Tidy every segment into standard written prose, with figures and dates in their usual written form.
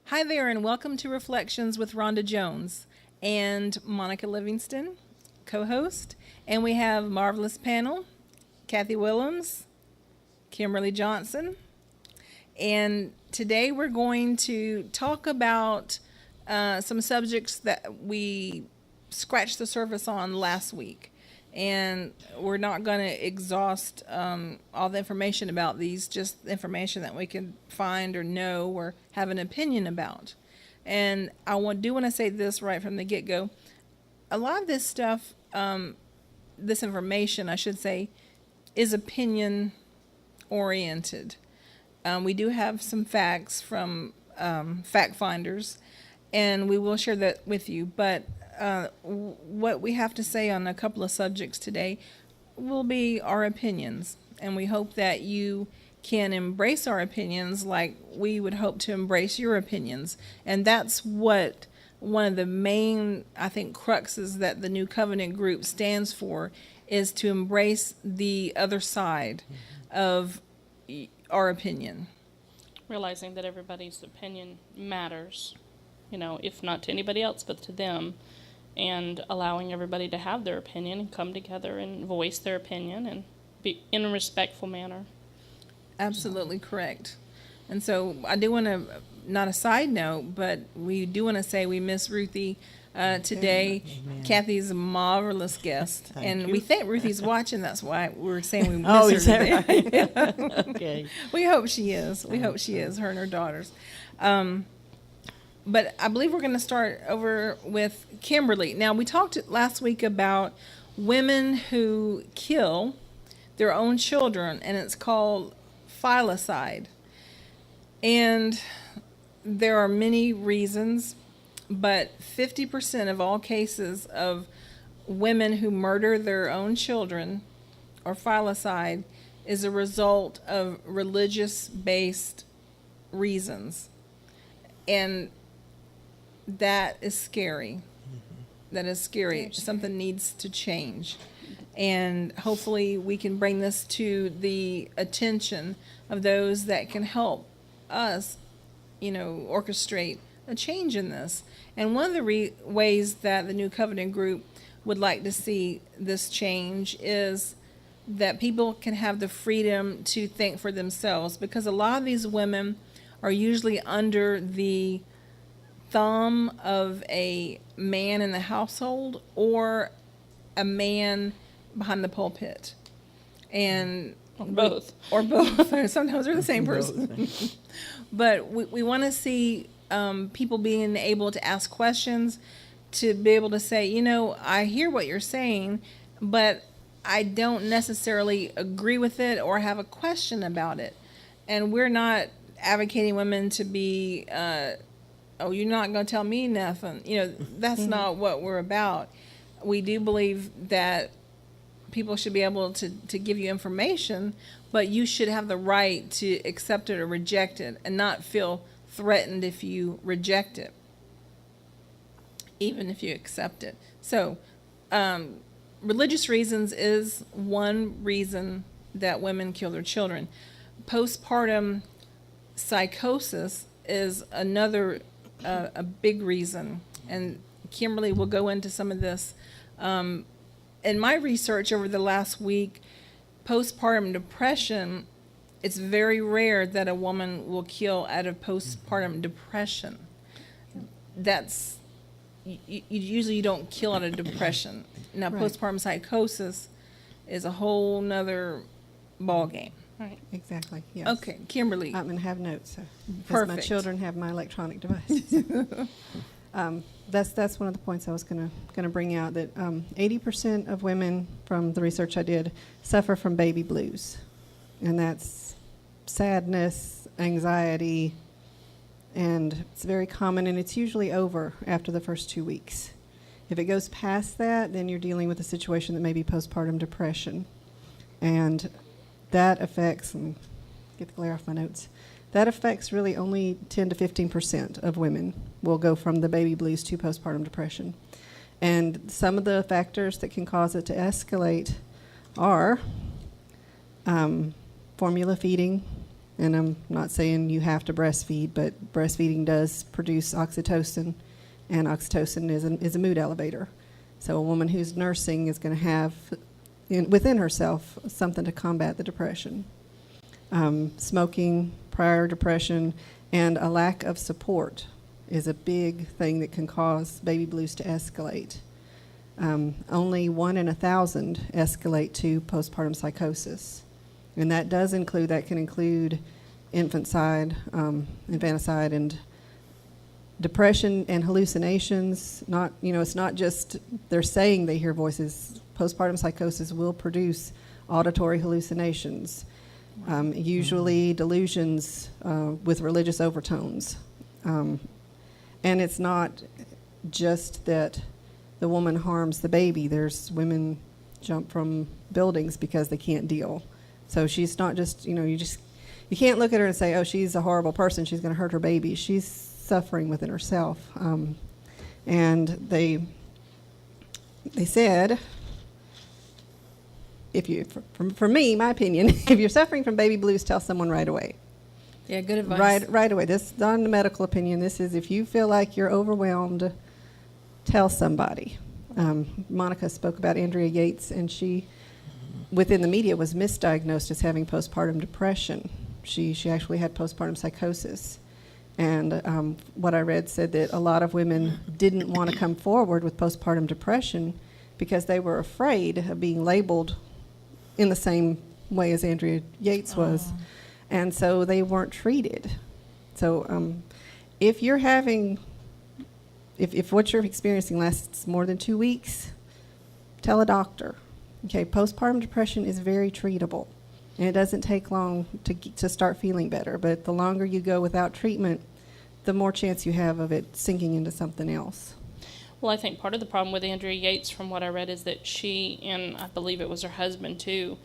Hi there, and welcome to Reflections with Rhonda Jones and Monica Livingston, co-host. And we have marvelous panel, Kathy Willems, Kimberly Johnson. And today we're going to talk about some subjects that we scratched the surface on last week. And we're not going to exhaust all the information about these, just the information that we can find or know or have an opinion about. And do want to say this right from the get-go. A lot of this stuff, this information, I should say, is opinion-oriented. We do have some facts from fact finders, and we will share that with you. But what we have to say on a couple of subjects today will be our opinions, and we hope that you can embrace our opinions like we would hope to embrace your opinions. And that's what one of the main, I think, cruxes that the New Covenant group stands for, is to embrace the other side of our opinion. Realizing that everybody's opinion matters, if not to anybody else, but to them. And allowing everybody to have their opinion and come together and voice their opinion and be in a respectful manner. Absolutely correct. And so I do want to, not a side note, but we do want to say we miss Ruthie today. Amen. Kathy's a marvelous guest. Thank you. We think Ruthie's watching. That's why we're saying we miss her today. Right? Okay. We hope she is. We hope she is, her and her daughters. But I believe we're going to start over with Kimberly. Now, we talked last week about women who kill their own children, and it's called filicide. And there are many reasons, but 50% of all cases of women who murder their own children or filicide is a result of religious-based reasons. And that is scary. That is scary. Something needs to change. And hopefully we can bring this to the attention of those that can help us, orchestrate a change in this. And one of the ways that the New Covenant group would like to see this change is that people can have the freedom to think for themselves, because a lot of these women are usually under the thumb of a man in the household or a man behind the pulpit, and Both. or both. Sometimes they're the same person. But we want to see people being able to ask questions, to be able to say, I hear what you're saying, but I don't necessarily agree with it or have a question about it. And we're not advocating women to be oh, you're not going to tell me nothing. That's not what we're about. We do believe that people should be able to give you information, but you should have the right to accept it or reject it and not feel threatened if you reject it, even if you accept it. So, religious reasons is one reason that women kill their children. Postpartum psychosis is another a big reason, and Kimberly will go into some of this. In my research over the last week, postpartum depression, it's very rare that a woman will kill out of postpartum depression. That's usually you don't kill out of depression. Now, Right. postpartum psychosis is a whole nother ball game. Right. Exactly. Yes. Okay, Kimberly. I'm gonna have notes. Because Perfect. my children have my electronic devices. That's one of the points I was gonna bring out, that 80% of women, from the research I did, suffer from baby blues, and that's sadness, anxiety, and it's very common, and it's usually over after the first 2 weeks. If it goes past that, then you're dealing with a situation that may be postpartum depression, and that affects, and get the glare off my notes, that affects really only 10 to 15% of women will go from the baby blues to postpartum depression. And some of the factors that can cause it to escalate are formula feeding, And I'm not saying you have to breastfeed, but breastfeeding does produce oxytocin, and oxytocin is a mood elevator. So a woman who's nursing is going to have within herself something to combat the depression. Smoking, prior depression, and a lack of support is a big thing that can cause baby blues to escalate. Only 1 in 1,000 escalate to postpartum psychosis. And that can include infanticide, and depression and hallucinations. It's not just they're saying they hear voices. Postpartum psychosis will produce auditory hallucinations, usually delusions with religious overtones. And it's not just that the woman harms the baby. There's women jump from buildings because they can't deal. So she's not just, you can't look at her and say, oh, she's a horrible person, she's going to hurt her baby. She's suffering within herself. And they said, for me, my opinion, if you're suffering from baby blues, tell someone right away. Yeah, good advice. Right away. This is not a medical opinion. This is if you feel like you're overwhelmed, tell somebody. Monica spoke about Andrea Yates, and she, within the media, was misdiagnosed as having postpartum depression. She actually had postpartum psychosis. And what I read said that a lot of women didn't want to come forward with postpartum depression because they were afraid of being labeled in the same way as Andrea Yates was. And so they weren't treated. So if you're having, if what you're experiencing lasts more than 2 weeks, tell a doctor. Okay, postpartum depression is very treatable, and it doesn't take long to start feeling better. But the longer you go without treatment, the more chance you have of it sinking into something else. Well, I think part of the problem with Andrea Yates, from what I read, is that she, and I believe it was her husband too,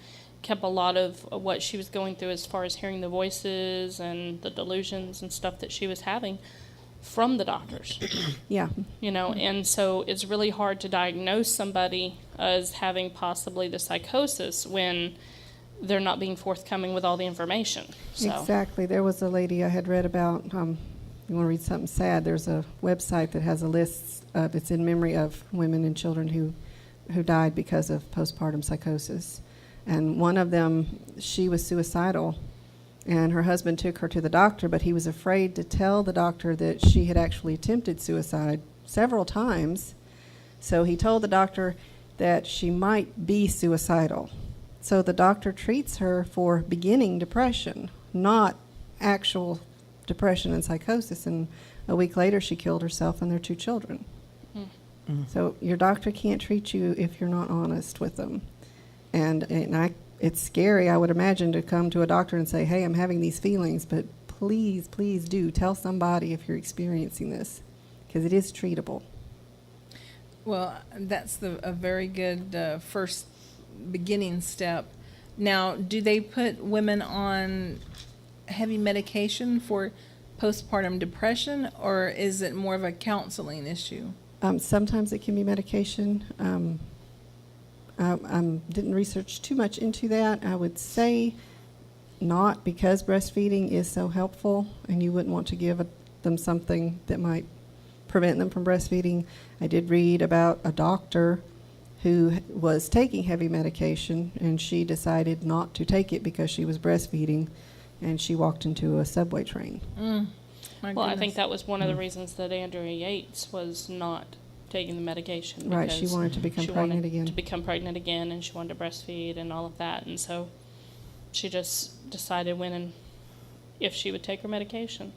kept a lot of what she was going through as far as hearing the voices and the delusions and stuff that she was having from the doctors. Yeah. And so it's really hard to diagnose somebody as having possibly the psychosis when they're not being forthcoming with all the information. So. Exactly. There was a lady I had read about, you want to read something sad, there's a website that has a list it's in memory of women and children who died because of postpartum psychosis. And one of them, she was suicidal, and her husband took her to the doctor, but he was afraid to tell the doctor that she had actually attempted suicide several times. So he told the doctor that she might be suicidal. So the doctor treats her for beginning depression, not actual depression and psychosis. And a week later, she killed herself and their 2 children. Mm. So your doctor can't treat you if you're not honest with them. And it's scary, I would imagine, to come to a doctor and say, hey, I'm having these feelings, but please, please do tell somebody if you're experiencing this, because it is treatable. Well, that's a very good first beginning step. Now, do they put women on heavy medication for postpartum depression, or is it more of a counseling issue? Sometimes it can be medication. Didn't research too much into that. I would say not, because breastfeeding is so helpful, and you wouldn't want to give them something that might prevent them from breastfeeding. I did read about a doctor who was taking heavy medication, and she decided not to take it because she was breastfeeding, and she walked into a subway train. Well, I think that was one of the reasons that Andrea Yates was not taking the medication. Right, she wanted to become pregnant again. To become pregnant again, and she wanted to breastfeed and all of that, and so she just decided when and if she would take her medication.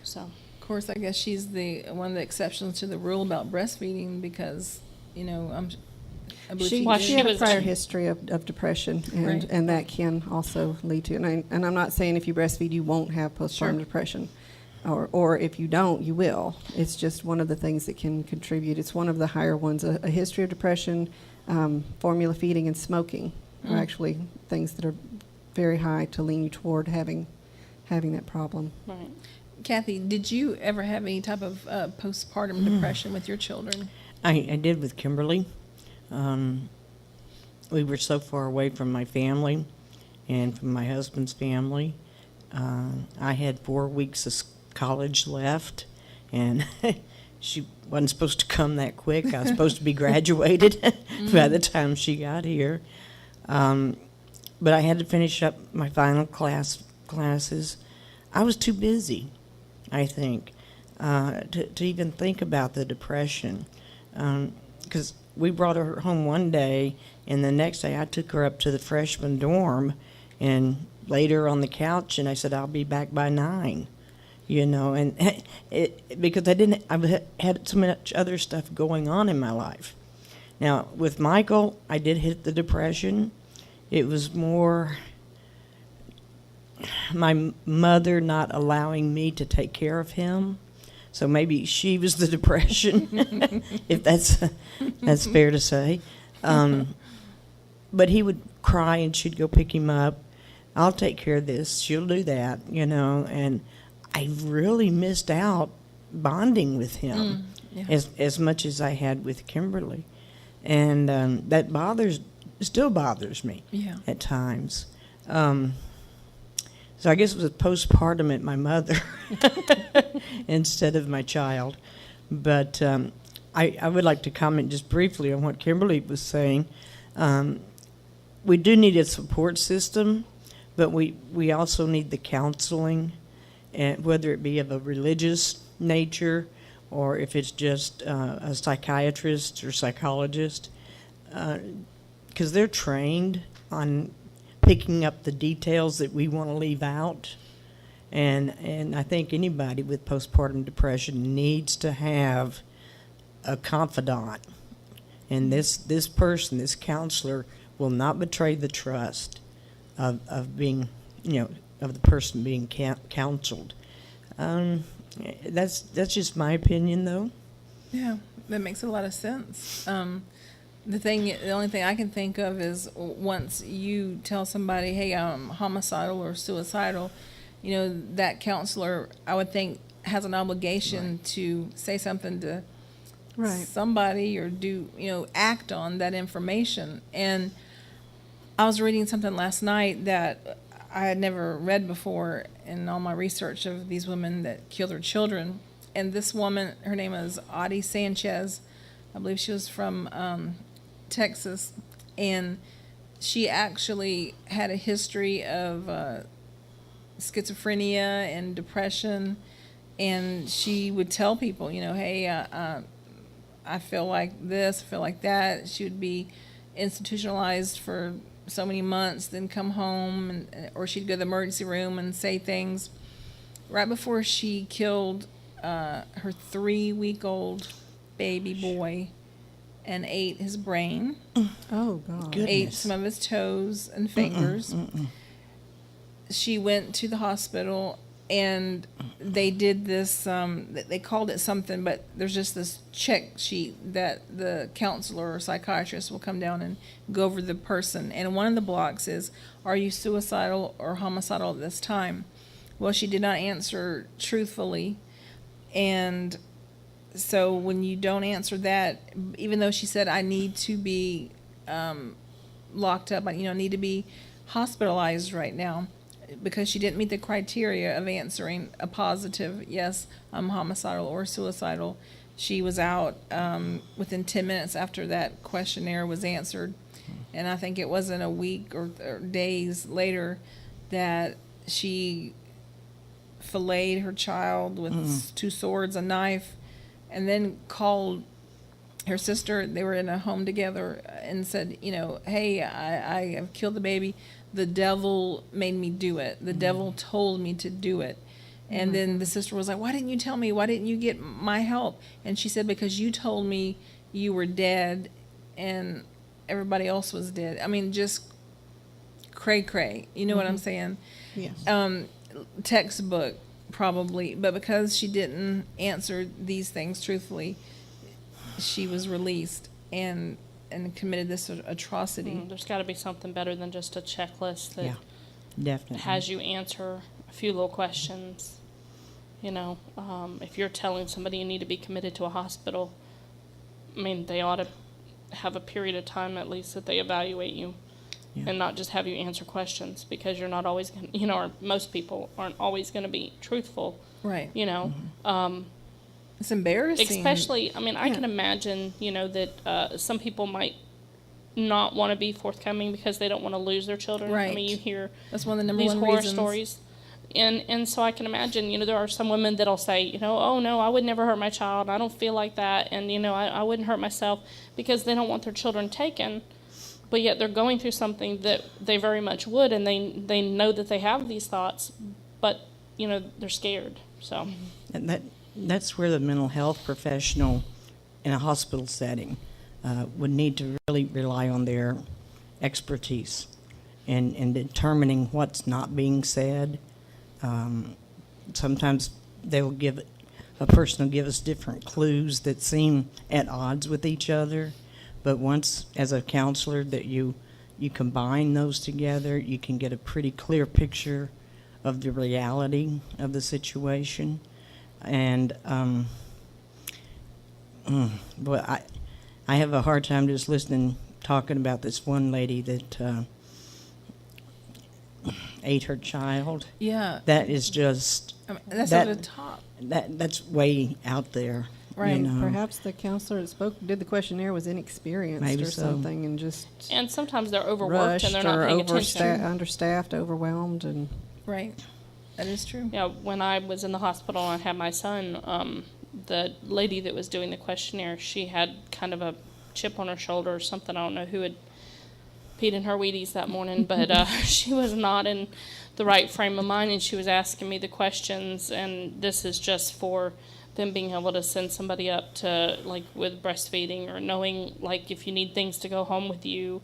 So, of course, I guess she's one of the exceptions to the rule about breastfeeding, because I believe she had a prior history of depression, and that can also lead to, and I'm not saying if you breastfeed you won't have postpartum depression, or if you don't, you will. It's just one of the things that can contribute. It's one of the higher ones. A history of depression, formula feeding, and smoking are actually things that are very high to lean you toward having that problem. right. Kathy, did you ever have any type of postpartum depression with your children? I did with Kimberly. We were so far away from my family and from my husband's family. I had 4 weeks of college left, and she wasn't supposed to come that quick. I was supposed to be graduated by the time she got here. But I had to finish up my final classes. I was too busy, I think, to even think about the depression. Because we brought her home one day, and the next day I took her up to the freshman dorm and laid her on the couch, and I said, I'll be back by 9. And because I had so much other stuff going on in my life. Now, with Michael, I did hit the depression. It was more my mother not allowing me to take care of him. So maybe she was the depression, if that's fair to say. But he would cry, and she'd go pick him up. I'll take care of this. She'll do that, and I really missed out bonding with him as much as I had with Kimberly. And that still bothers me at times. So I guess it was postpartum at my mother instead of my child. But I would like to comment just briefly on what Kimberly was saying. We do need a support system, but we also need the counseling, and whether it be of a religious nature or if it's just a psychiatrist or psychologist, because they're trained on picking up the details that we want to leave out. And I think anybody with postpartum depression needs to have a confidant. And this person, this counselor, will not betray the trust of being, of the person being counseled. That's just my opinion, though. Yeah, that makes a lot of sense. The only thing I can think of is once you tell somebody, hey, I'm homicidal or suicidal, that counselor, I would think, has an obligation to say something to somebody or do, act on that information. And I was reading something last night that I had never read before in all my research of these women that kill their children. And this woman, her name is Audie Sanchez. I believe she was from Texas, and she actually had a history of schizophrenia and depression, and she would tell people, hey, I feel like this, I feel like that. She would be institutionalized for so many months, then come home, or she'd go to the emergency room and say things. Right before she killed her 3-week-old baby boy and ate his brain. Oh, God. Goodness. Ate some of his toes and fingers. She went to the hospital, and they did this, they called it something, but there's just this check sheet that the counselor or psychiatrist will come down and go over the person. And one of the blocks is, are you suicidal or homicidal at this time? Well, she did not answer truthfully. And so when you don't answer that, even though she said, I need to be locked up, I need to be hospitalized right now, because she didn't meet the criteria of answering a positive, yes, I'm homicidal or suicidal. She was out within 10 minutes after that questionnaire was answered. And I think it wasn't a week or days later that she filleted her child with 2 swords, a knife, and then called her sister. They were in a home together, and said, hey, I have killed the baby. The devil made me do it. The devil told me to do it. And then the sister was like, why didn't you tell me? Why didn't you get my help? And she said, because you told me you were dead and everybody else was dead. I mean, just cray-cray. You know what I'm saying? Yes. Textbook, probably. But because she didn't answer these things truthfully, she was released and committed this atrocity. There's got to be something better than just a checklist that Definitely. has you answer a few little questions. If you're telling somebody you need to be committed to a hospital, I mean, they ought to have a period of time at least that they evaluate you and not just have you answer questions, because you're not always going to, or most people aren't always going to be truthful, Right. It's embarrassing. Especially, I mean, I can imagine, that some people might not want to be forthcoming because they don't want to lose their children. I Right. mean, you hear That's one of the number these one horror reasons. stories. And so I can imagine, there are some women that'll say, oh no, I would never hurt my child. I don't feel like that. And, I wouldn't hurt myself, because they don't want their children taken. But yet they're going through something that they very much would, and they know that they have these thoughts, but, they're scared. So. And that's where the mental health professional in a hospital setting would need to really rely on their expertise in determining what's not being said. Sometimes a person will give us different clues that seem at odds with each other, but once, as a counselor, that you combine those together, you can get a pretty clear picture of the reality of the situation. And but I have a hard time just talking about this one lady that ate her child. Yeah. That is just I mean, that's that- over the top. that's way out there. Right. Perhaps the counselor that did the questionnaire was inexperienced Maybe or so. something, and just And sometimes they're overworked rushed and they're not or paying attention. understaffed, overwhelmed, and Right. That is true. Yeah, when I was in the hospital and I had my son, the lady that was doing the questionnaire, she had kind of a chip on her shoulder or something. I don't know who had peed in her Wheaties that morning, but she was not in the right frame of mind, and she was asking me the questions, and this is just for them being able to send somebody up to, like, with breastfeeding, or knowing, like, if you need things to go home with you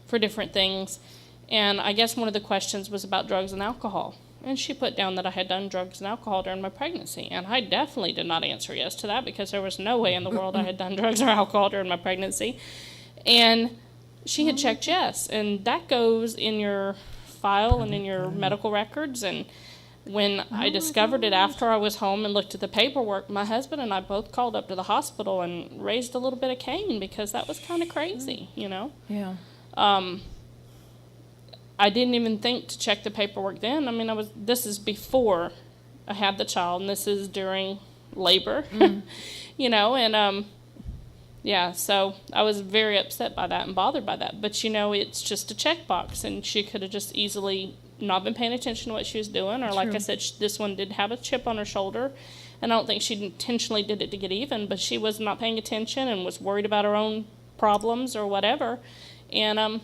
for different things. And I guess one of the questions was about drugs and alcohol. And she put down that I had done drugs and alcohol during my pregnancy. And I definitely did not answer yes to that, because there was no way in the world I had done drugs or alcohol during my pregnancy. And she had checked yes. And that goes in your file and in your medical records. And when I discovered it after I was home and looked at the paperwork, my husband and I both called up to the hospital and raised a little bit of Cain, because that was kind of crazy, Yeah. I didn't even think to check the paperwork then. I mean, this is before I had the child, and this is during labor, yeah, so I was very upset by that and bothered by that. But, it's just a checkbox, and she could have just easily not been paying attention to what she was doing, or like I True. said, this one did have a chip on her shoulder, and I don't think she intentionally did it to get even, but she was not paying attention and was worried about her own problems or whatever, and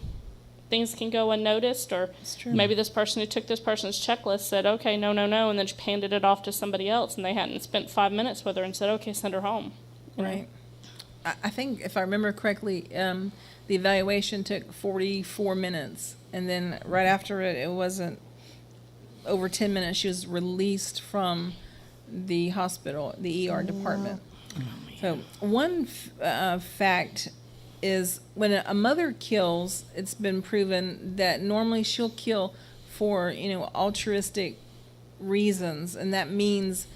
things can go unnoticed, or It's true. maybe this person who took this person's checklist said, okay, no, and then handed it off to somebody else, and they hadn't spent 5 minutes with her and said, okay, send her home. Right. I think, if I remember correctly, the evaluation took 44 minutes, and then right after it wasn't over 10 minutes, she was released from the hospital, the ER department. So one fact is, when a mother kills, it's been proven that normally she'll kill for, altruistic reasons, and that means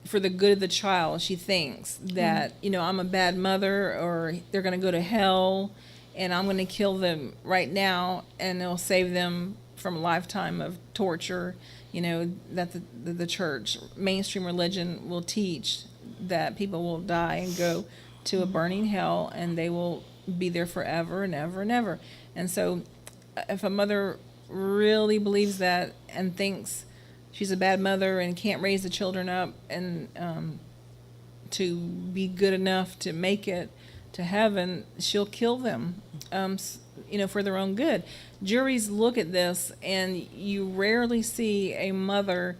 for the good of the child. She thinks that, I'm a bad mother, or they're going to go to hell, and I'm going to kill them right now, and it'll save them from a lifetime of torture, that the church, mainstream religion, will teach that people will die and go to a burning hell, and they will be there forever and ever and ever. And so if a mother really believes that and thinks she's a bad mother and can't raise the children up and to be good enough to make it to heaven, she'll kill them, for their own good. Juries look at this, and you rarely see a mother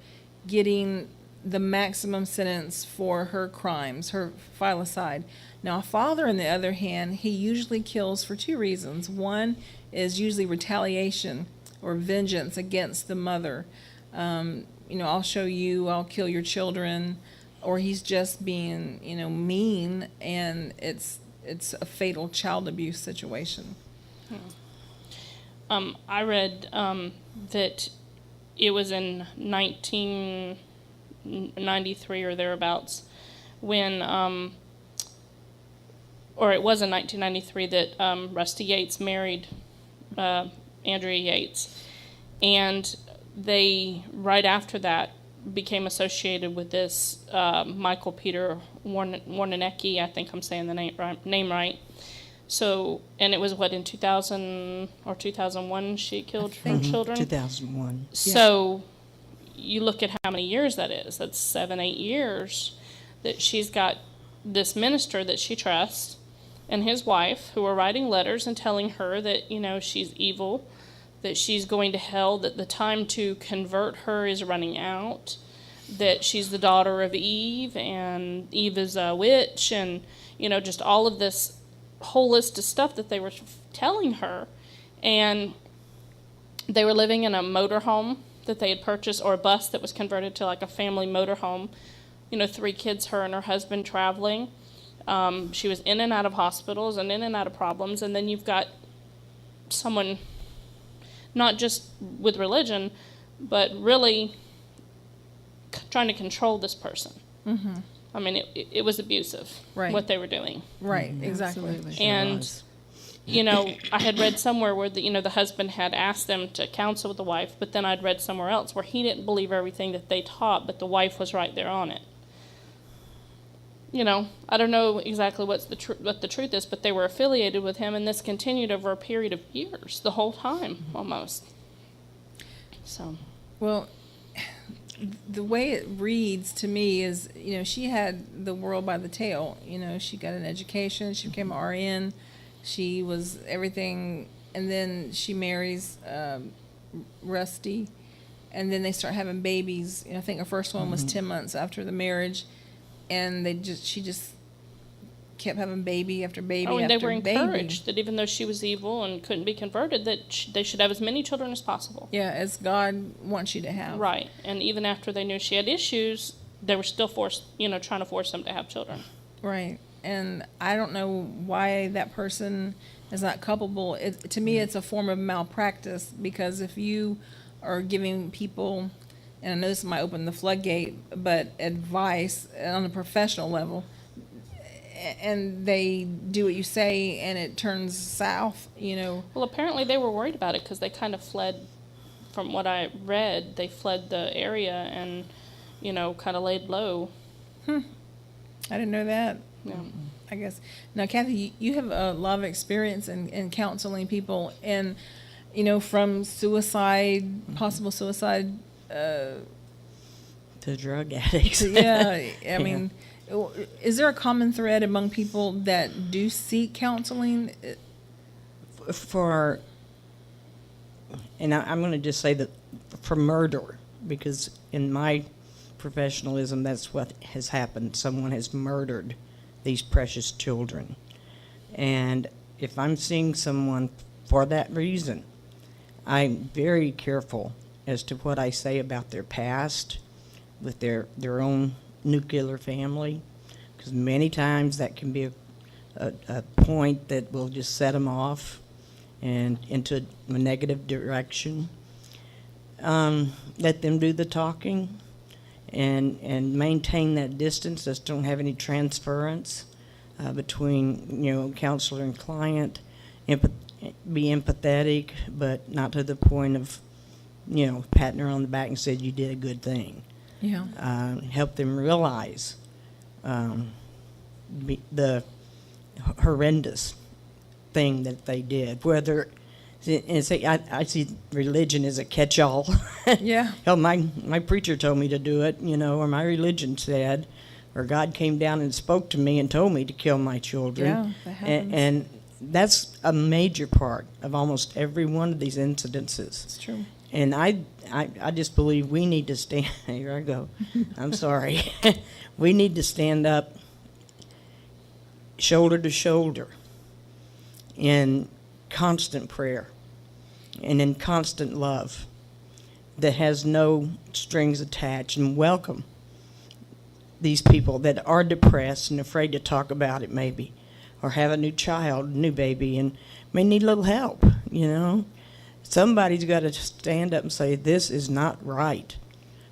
getting the maximum sentence for her crimes, her filicide. Now, a father, on the other hand, he usually kills for two reasons. One is usually retaliation or vengeance against the mother. I'll show you, I'll kill your children, or he's just being, mean, and it's a fatal child abuse situation. I read that it was in 1993 or thereabouts when, or it was in 1993 that Rusty Yates married Andrea Yates. And they, right after that, became associated with this Michael Peter Warnenecki. I think I'm saying the name right. So, and it was what, in 2000 or 2001 she killed her children? 2001. So you look at how many years that is. That's 7-8 years that she's got this minister that she trusts and his wife who are writing letters and telling her that, you know, she's evil, that she's going to hell, that the time to convert her is running out, that she's the daughter of Eve and Eve is a witch, and, you know, just all of this whole list of stuff that they were telling her. And they were living in a motorhome that they had purchased, or a bus that was converted to like a family motorhome. You know, 3 kids, her and her husband traveling. She was in and out of hospitals and in and out of problems. And then you've got someone not just with religion, but really trying to control this person. Mm-hmm. I mean, it was abusive, Right. what they were doing. Right, exactly. Absolutely. And, you know, I had read somewhere where, the husband had asked them to counsel with the wife, but then I'd read somewhere else where he didn't believe everything that they taught, but the wife was right there on it. You know, I don't know exactly what the truth is, but they were affiliated with him, and this continued over a period of years, the whole time, almost. So. Well, the way it reads to me is, you know, she had the world by the tail. You know, she got an education, she became an RN, she was everything, and then she marries Rusty, and then they start having babies. You know, I think her first one was 10 months after the marriage, and she just kept having baby after baby Oh, and after they were baby. encouraged that even though she was evil and couldn't be converted, that they should have as many children as possible. Yeah, as God wants you to have. Right. And even after they knew she had issues, they were still trying to force them to have children. Right. And I don't know why that person is not culpable. To me, it's a form of malpractice, because if you are giving people, and I know this might open the floodgate, but advice on a professional level, and they do what you say and it turns south, you know. Well, apparently they were worried about it because they kind of fled, from what I read, they fled the area and, you know, kind of laid low. I didn't know that. Yeah. I guess. Now, Kathy, you have a lot of experience in counseling people, and, you know, from suicide, possible suicide, To drug addicts. yeah, I mean, is there a common thread among people that do seek counseling? And I'm going to just say that for murder, because in my professionalism, that's what has happened. Someone has murdered these precious children. And if I'm seeing someone for that reason, I'm very careful as to what I say about their past with their own nuclear family, because many times that can be a point that will just set them off and into a negative direction. Let them do the talking and maintain that distance. Just don't have any transference between, you know, counselor and client. Be empathetic, but not to the point of, you know, patting her on the back and said you did a good thing. Yeah. Help them realize the horrendous thing that they did. Whether and say I see religion as a catch-all. Yeah. Hell, my preacher told me to do it, you know, or my religion said, or God came down and spoke to me and told me to kill my children. Yeah, that happens. And that's a major part of almost every one of these incidences. It's true. And I just believe we need to stand. Here I go. I'm sorry. We need to stand up shoulder to shoulder in constant prayer and in constant love that has no strings attached, and welcome these people that are depressed and afraid to talk about it maybe, or have a new child, new baby, and may need a little help, you know. Somebody's got to stand up and say, this is not right.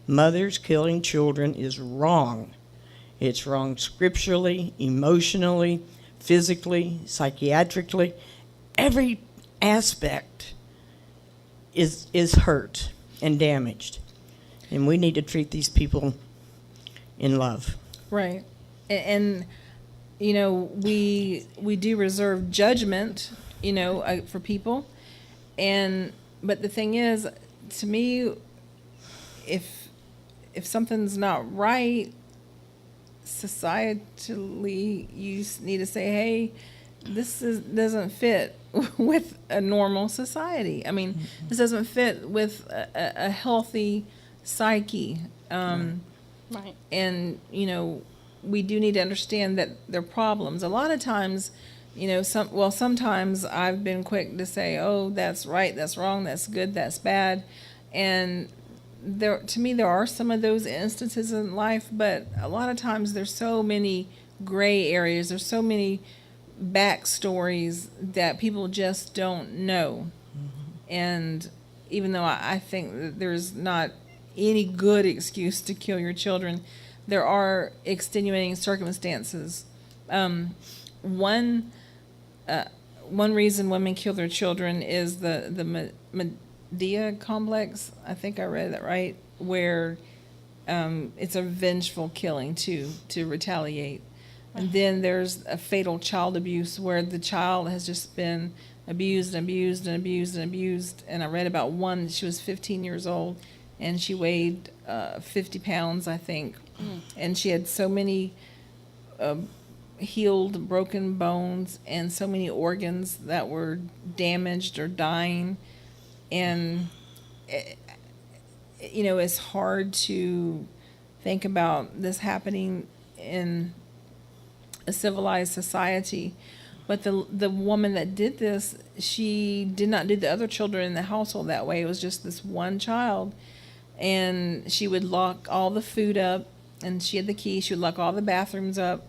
Mothers killing children is wrong. It's wrong scripturally, emotionally, physically, psychiatrically, every aspect is hurt and damaged, and we need to treat these people in love. Right. And you know, we do reserve judgment, you know, for people. But the thing is, to me, if something's not right, societally, you need to say, hey, doesn't fit with a normal society. I mean, this doesn't fit with a healthy psyche. Right. And, you know, we do need to understand that there are problems. A lot of times, you know, sometimes I've been quick to say, oh, that's right, that's wrong, that's good, that's bad. And to me, there are some of those instances in life, but a lot of times there's so many gray areas. There's so many backstories that people just don't know. And even though I think that there's not any good excuse to kill your children, there are extenuating circumstances. One reason women kill their children is the Medea complex. I think I read that right, where it's a vengeful killing to retaliate. And then there's a fatal child abuse, where the child has just been abused and abused and abused and abused. And I read about one, she was 15 years old, and she weighed 50 pounds, I think. And she had so many healed, broken bones and so many organs that were damaged or dying. And, you know, it's hard to think about this happening in a civilized society. But the woman that did this, she did not do the other children in the household that way. It was just this one child. And she would lock all the food up, and she had the key. She would lock all the bathrooms up,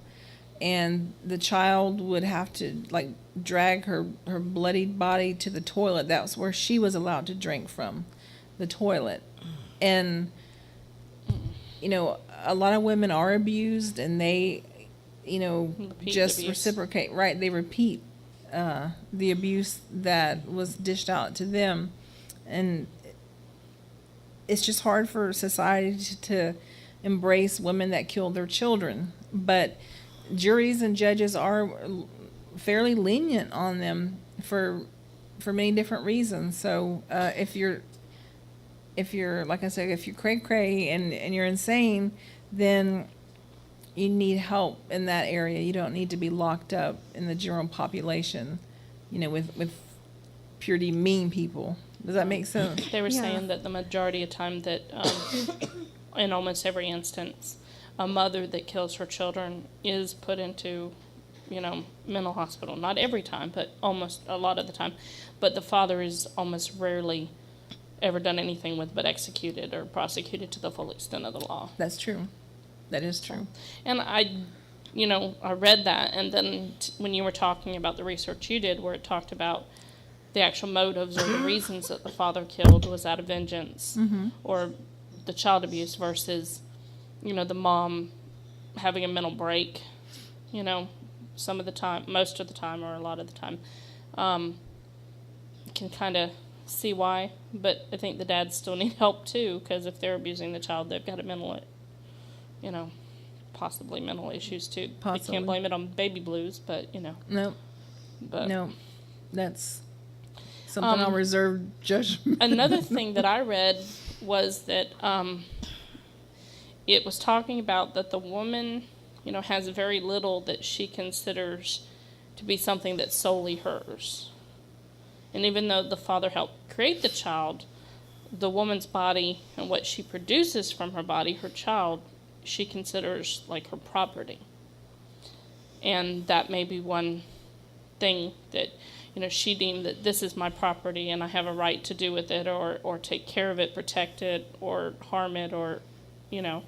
and the child would have to, like, drag her bloodied body to the toilet. That's where she was allowed to drink from, the toilet. And, you know, a lot of women are abused, and they, you know, Repeat just abuse. reciprocate. Right, they repeat the abuse that was dished out to them. And it's just hard for society to embrace women that kill their children. But juries and judges are fairly lenient on them for many different reasons. So if you're like I said, if you're cray and you're insane, then you need help in that area. You don't need to be locked up in the general population, you know, with purely mean people. Does that make sense? They were Yeah. saying that the majority of time that, in almost every instance, a mother that kills her children is put into, you know, mental hospital. Not every time, but almost a lot of the time. But the father is almost rarely ever done anything with but executed or prosecuted to the full extent of the law. That's true. That is true. And I read that, and then when you were talking about the research you did, where it talked about the actual motives or the reasons that the father killed was out of vengeance, or the child abuse versus, you know, the mom having a mental break, you know, some of the time, most of the time, or a lot of the time, can kind of see why. But I think the dads still need help too, because if they're abusing the child, they've got a mental, you know, possibly mental issues too. You Possibly. can't blame it on baby blues, but, you know. No, But no, that's something I'll reserve judgment. Another thing that I read was that it was talking about that the woman, you know, has very little that she considers to be something that's solely hers. And even though the father helped create the child, the woman's body and what she produces from her body, her child, she considers like her property. And that may be one thing that, you know, she deemed that this is my property and I have a right to do with it, or take care of it, protect it, or harm it, or, you know,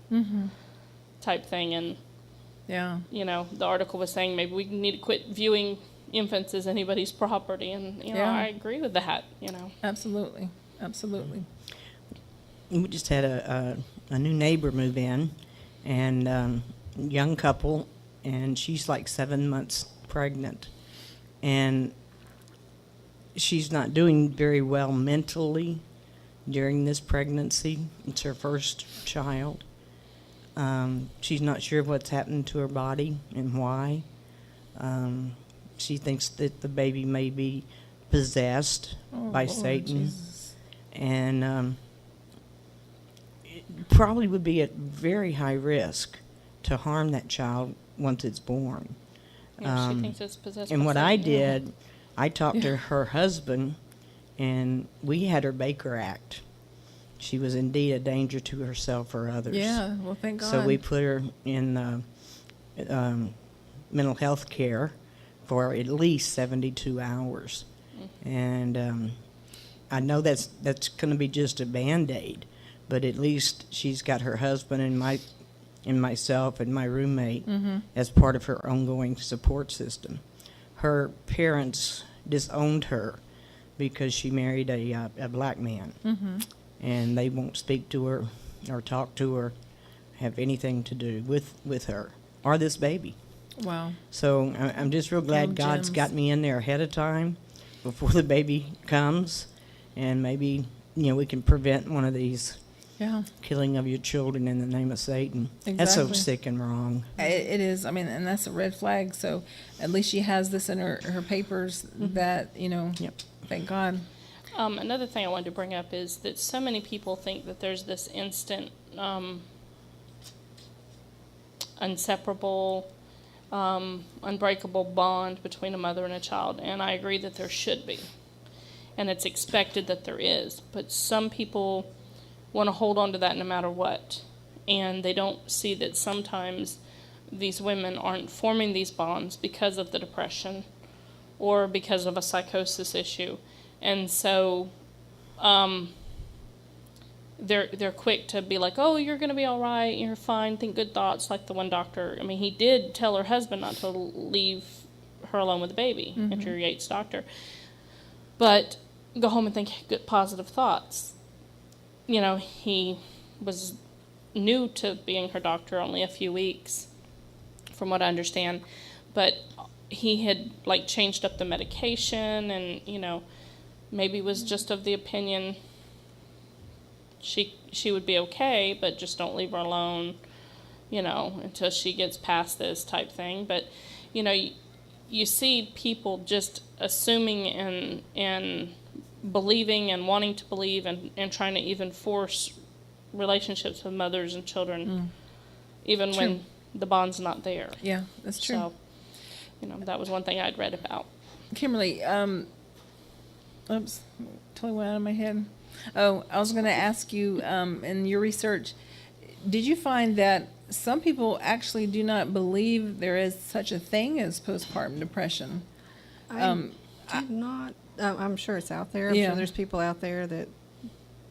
type thing. And, Yeah. you know, the article was saying maybe we need to quit viewing infants as anybody's property. And, you know, Yeah. I agree with that, you know. Absolutely. Absolutely. We just had a new neighbor move in, and young couple, and she's like 7 months pregnant. And she's not doing very well mentally during this pregnancy. It's her first child. She's not sure what's happened to her body and why. She thinks that the baby may be possessed by Lord Satan, Jesus. and it probably would be at very high risk to harm that child once it's born. Yeah, she thinks it's possessed And by what I Satan, yeah. did, I talked to her husband, and we had her Baker Act. She was indeed a danger to herself or others. Yeah, well, thank God. So we put her in mental health care for at least 72 hours. And I know that's going to be just a Band-Aid, but at least she's got her husband and myself and my roommate as part of her ongoing support system. Her parents disowned her because she married a black man, and they won't speak to her or talk to her, have anything to do with her or this baby. Wow. So I'm just real glad Little God's gems. got me in there ahead of time before the baby comes, and maybe we can prevent one of these Yeah. killing of your children in the name of Satan. That's so Exactly. sick and wrong. It is. I mean, and that's a red flag. So at least she has this in her papers that, Yep. thank God. Another thing I wanted to bring up is that so many people think that there's this instant, inseparable, unbreakable bond between a mother and a child, and I agree that there should be, and it's expected that there is, but some people want to hold on to that no matter what, and they don't see that sometimes these women aren't forming these bonds because of the depression or because of a psychosis issue, and so they're quick to be like, oh, you're going to be all right, you're fine, think good thoughts, like the one doctor. I mean, he did tell her husband not to leave her alone with the baby, Andrew Yates' doctor, but go home and think good positive thoughts. He was new to being her doctor, only a few weeks, from what I understand, but he had changed up the medication, and maybe was just of the opinion she would be okay, but just don't leave her alone, until she gets past this type thing. But you see people just assuming and believing and wanting to believe and trying to even force relationships with mothers and children, even True. when the bond's not there. Yeah, that's true. So, that was one thing I'd read about. Kimberly, oops, totally went out of my head. Oh, I was going to ask you, in your research, did you find that some people actually do not believe there is such a thing as postpartum depression? I do not. I'm sure it's out there. I'm Yeah. sure there's people out there that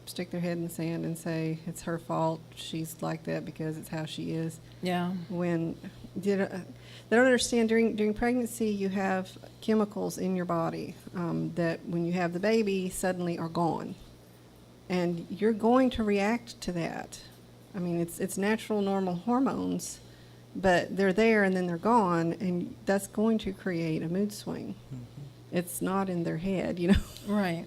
stick their head in the sand and say it's her fault. She's like that because it's how she is. Yeah. When they don't understand during pregnancy, you have chemicals in your body that when you have the baby suddenly are gone, and you're going to react to that. I mean, it's natural, normal hormones, but they're there and then they're gone, and that's going to create a mood swing. It's not in their head, Right.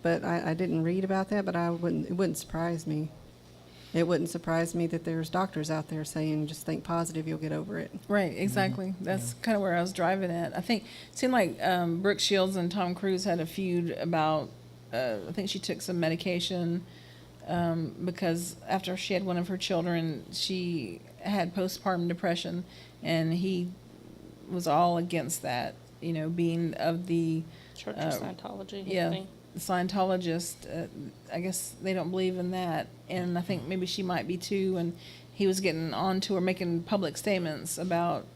But I didn't read about that, but it wouldn't surprise me. It wouldn't surprise me that there's doctors out there saying, just think positive, you'll get over it. Right, exactly. That's kind of where I was driving at. I think it seemed like Brooke Shields and Tom Cruise had a feud about, I think she took some medication because after she had one of her children, she had postpartum depression, and he was all against that, being of the Church of Scientology. yeah, Thing. Scientologist. I guess they don't believe in that, and I think maybe she might be too. And he was getting on to her, making public statements about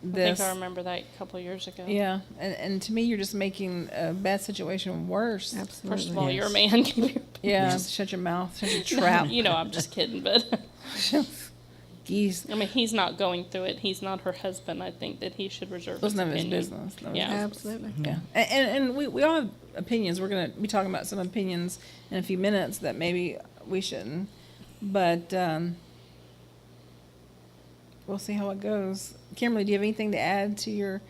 I this. think I remember that a couple of years ago. Yeah, and to me, you're just making a bad situation worse. Absolutely. First of all, Yes. you're a man. Keep your Yeah, shut your mouth, shut your trap. I'm just kidding, but Geese. I mean, he's not going through it. He's not her husband. I think that he should reserve It was his none of his opinion. business. None of his Yeah. business. Absolutely. Yeah, and we all have opinions. We're going to be talking about some opinions in a few minutes that maybe we shouldn't, but we'll see how it goes. Kimberly, do you have anything to add to your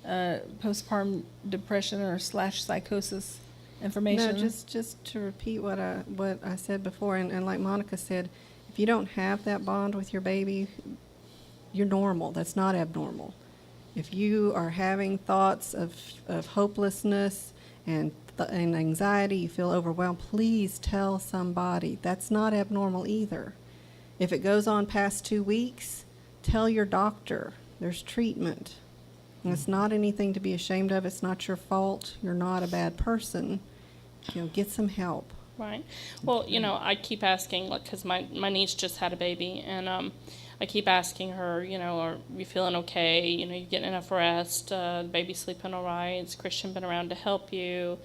postpartum depression or / psychosis information? No, just to repeat what I said before, and like Monica said, if you don't have that bond with your baby, you're normal. That's not abnormal. If you are having thoughts of hopelessness and anxiety, you feel overwhelmed, please tell somebody. That's not abnormal either. If it goes on past 2 weeks, tell your doctor. There's treatment. And it's not anything to be ashamed of. It's not your fault. You're not a bad person. Get some help. Right. Well, I keep asking, because my niece just had a baby, and I keep asking her, are you feeling okay? You getting enough rest? The baby's sleeping all right? Has Christian been around to help you?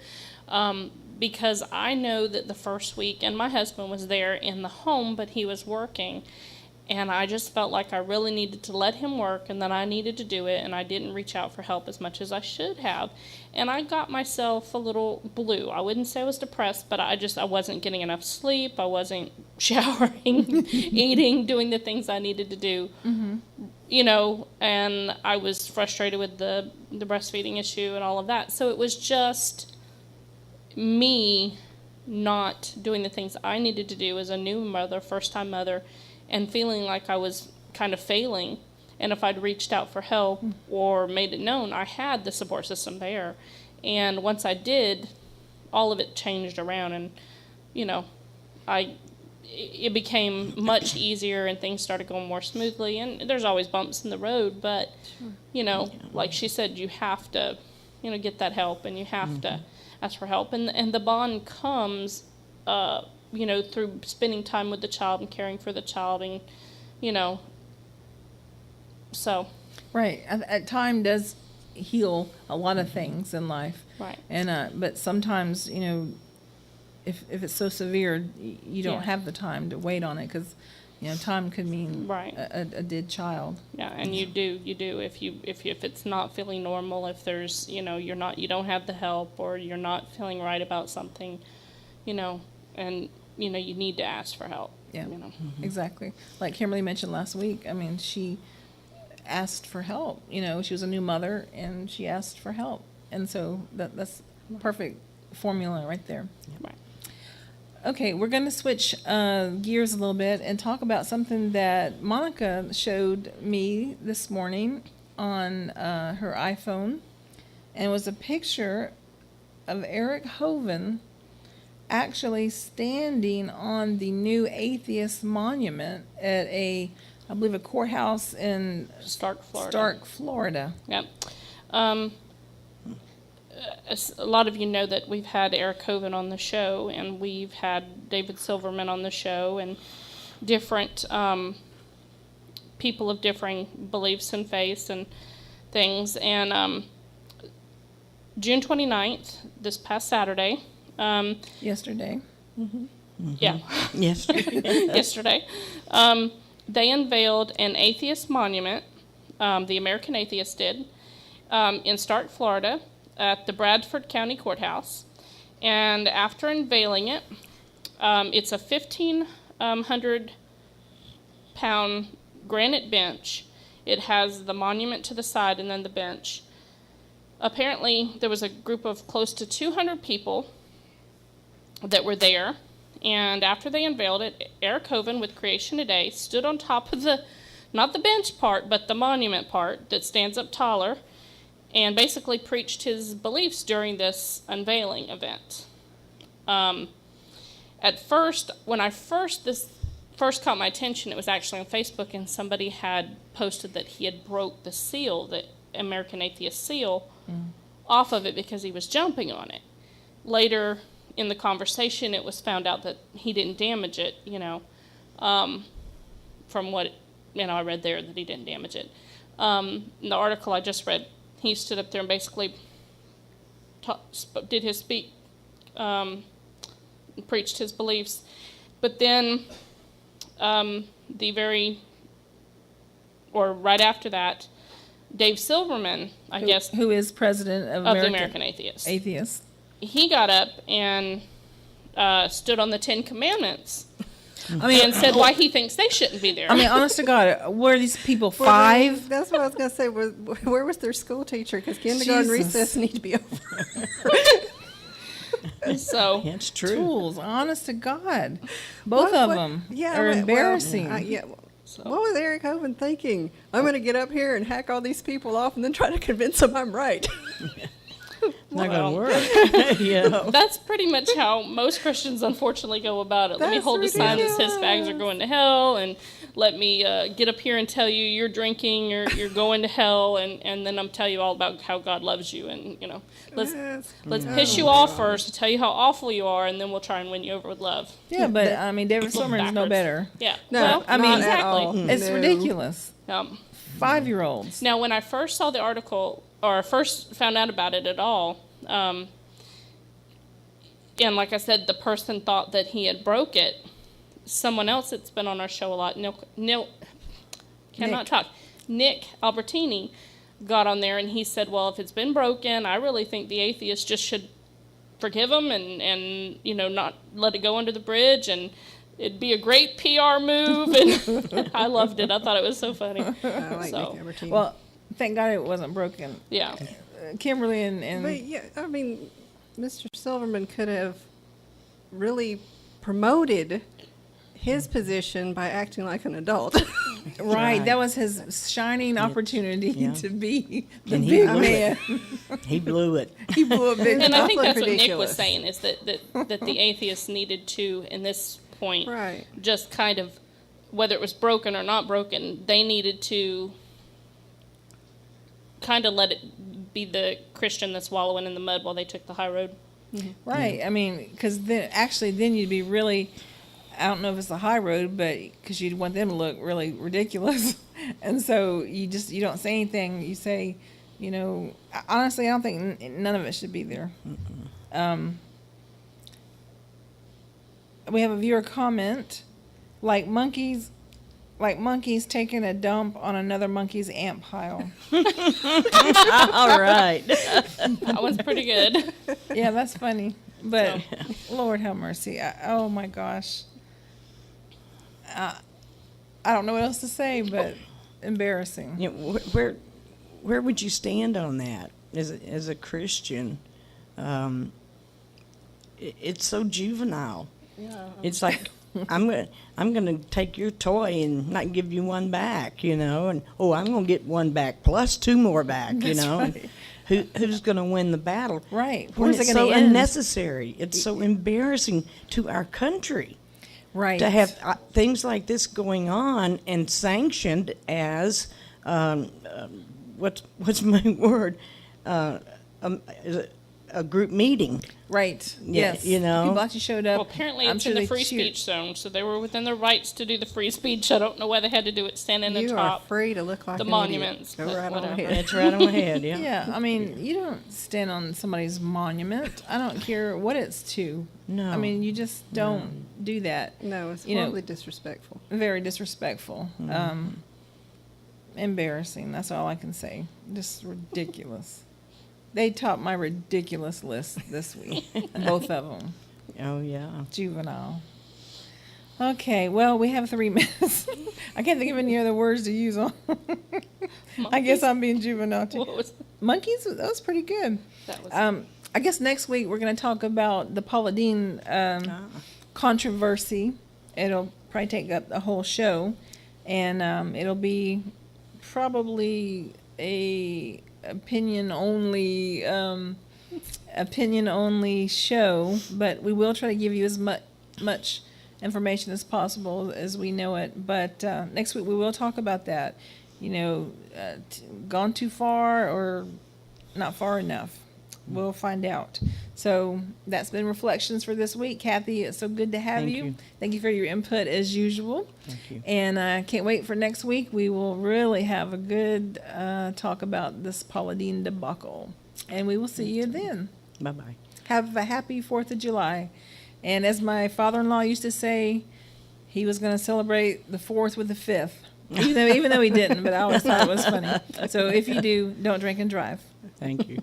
Because I know that the first week, and my husband was there in the home, but he was working, and I just felt like I really needed to let him work, and that I needed to do it, and I didn't reach out for help as much as I should have. And I got myself a little blue. I wouldn't say I was depressed, but I wasn't getting enough sleep. I wasn't showering, eating, doing the things I needed to do. Mm-hmm. And I was frustrated with the breastfeeding issue and all of that. So it was just me not doing the things I needed to do as a new mother, first-time mother, and feeling like I was kind of failing. And if I'd reached out for help or made it known, I had the support system there. And once I did, all of it changed around, and it became much easier, and things started going more smoothly. And there's always bumps in the road, but like she said, you have to get that help, and you have to ask for help. And the bond comes through spending time with the child and caring for the child, and so. Right. Time does heal a lot of things in life. Right. And but sometimes, if it's so severe, you don't have the time to wait on it, because time could mean right. a dead child. Yeah, and you do if it's not feeling normal, if there's you don't have the help, or you're not feeling right about something, and you need to ask for help. Yeah. Exactly. Like Kimberly mentioned last week, I mean, she asked for help. She was a new mother, and she asked for help, and so that's perfect formula right there. Right. Okay, we're going to switch gears a little bit and talk about something that Monica showed me this morning on her iPhone, and it was a picture of Eric Hovind actually standing on the new atheist monument at I believe a courthouse in Stark, Florida. Yep. A lot of you know that we've had Eric Hovind on the show, and we've had David Silverman on the show, and different people of differing beliefs and faiths and things. And June 29th, this past Saturday. Yesterday. Mm-hmm. Yeah. Yesterday. Yesterday. They unveiled an atheist monument, the American Atheists did, in Stark, Florida, at the Bradford County Courthouse. And after unveiling it, it's a 1,500-pound granite bench. It has the monument to the side and then the bench. Apparently, there was a group of close to 200 people that were there. And after they unveiled it, Eric Hovind with Creation Today stood on top of not the bench part, but the monument part that stands up taller, and basically preached his beliefs during this unveiling event. At first, when this first caught my attention, it was actually on Facebook, and somebody had posted that he had broke the seal, the American Atheist seal, off of it because he was jumping on it. Later in the conversation, it was found out that he didn't damage it, from what I read there, that he didn't damage it. In the article I just read, he stood up there and basically did his speak, preached his beliefs. But then right after that, Dave Silverman, who is president of the American Atheists. Atheists. He got up and stood on the 10 Commandments I mean, and said why he thinks they shouldn't be there. I mean, honest to God, were these people Well, 5? That's what I was going to say. Where was their school teacher? Because kindergarten Jesus. recess need to be over. So That's true. Tools, honest to God. Both What- of what- them yeah, are well, embarrassing. yeah. What was Eric Hovind thinking? I'm going to get up here and hack all these people off and then try to convince them I'm right. Not Well, going to work. You know. that's pretty much how most Christians unfortunately go about it. Let me That's hold a sign that says ridiculous. fags are going to hell, and let me get up here and tell you you're drinking, you're going to hell, and then I'm tell you all about how God loves you, and let's piss you off first, tell you how awful you are, and then we'll try and win you over with love. Yeah, but I mean, David Look Silverman's no backwards. better. Yeah. No, well, I mean, not exactly. at all. It's No. ridiculous. 5-year-olds. Now, when I first saw the article, or first found out about it at all, and like I said, the person thought that he had broke it. Someone else that's been on our show a lot, Nick Albertini, got on there and he said, well, if it's been broken, I really think the atheist just should forgive him and not let it go under the bridge, and it'd be a great PR move. And I loved it. I thought it was so funny. I like So, Nick Albertini. Well, thank God it wasn't broken. yeah. Kimberly and But yeah, I mean, Mr. Silverman could have really promoted his position by acting like an adult. right, Right. that was his shining opportunity Yeah. to be the And he big blew man. He blew it. He blew a big. And I think Awfully that's what Nick was ridiculous. saying, is that the atheists needed to, in this point, Right. just kind of, whether it was broken or not broken, they needed to kind of let it be the Christian that's wallowing in the mud while they took the high road. Right. I mean, because then you'd be really, I don't know if it's the high road, but because you'd want them to look really ridiculous. And so you don't say anything. You say, honestly, I don't think none of it should be there. We have a viewer comment, like monkeys taking a dump on another monkey's ant pile. All right. That one's pretty good. Yeah, that's funny. But Lord have mercy. Oh my gosh. I don't know what else to say, but embarrassing. You know, where would you stand on that as a Christian? It's so juvenile. Yeah. It's like I'm gonna take your toy and not give you one back, and I'm gonna get one back plus 2 more back, That's And right. who's gonna win the battle? Right. When Where's it it's gonna so end? unnecessary. It's so embarrassing to our country Right. to have things like this going on and sanctioned as what's my word? A group meeting. Right. Yeah, Yes. you know. People actually showed up. Well, apparently I'm it's sure in the they free cheered. speech zone, so they were within their rights to do the free speech. I don't know why they had to do it standing You are atop. free to look like the an monuments, idiot. Go but right on whatever. ahead. That's right on my head, yeah. Yeah, I mean, you don't stand on somebody's monument. I don't care what it's to. No. I mean, you just don't do that. No, it's You know- horribly disrespectful. Very disrespectful. Mm-hmm. Embarrassing. That's all I can say. Just ridiculous. They topped my ridiculous list this week. Both of them. Oh, yeah. Juvenile. Okay, well, we have 3 minutes. I can't think of any other words to use on. I guess I'm being juvenile too. What was Monkeys, that was pretty good. that? Was I guess next week we're going to talk about the Paula Deen controversy. It'll probably take up the whole show, and it'll be probably a opinion only show. But we will try to give you as much information as possible as we know it. But next week we will talk about that. Gone too far or not far enough. We'll find out. So that's been Reflections for this week. Kathy, it's so good to have Thank you. you. Thank you for your input as usual. Thank you. And I can't wait for next week. We will really have a good talk about this Paula Deen debacle. And we will see you then. Bye-bye. Have a happy 4th of July. And as my father-in-law used to say, he was going to celebrate the 4th with the 5th. Even though he didn't, but I always thought it was funny. So if you do, don't drink and drive. Thank you.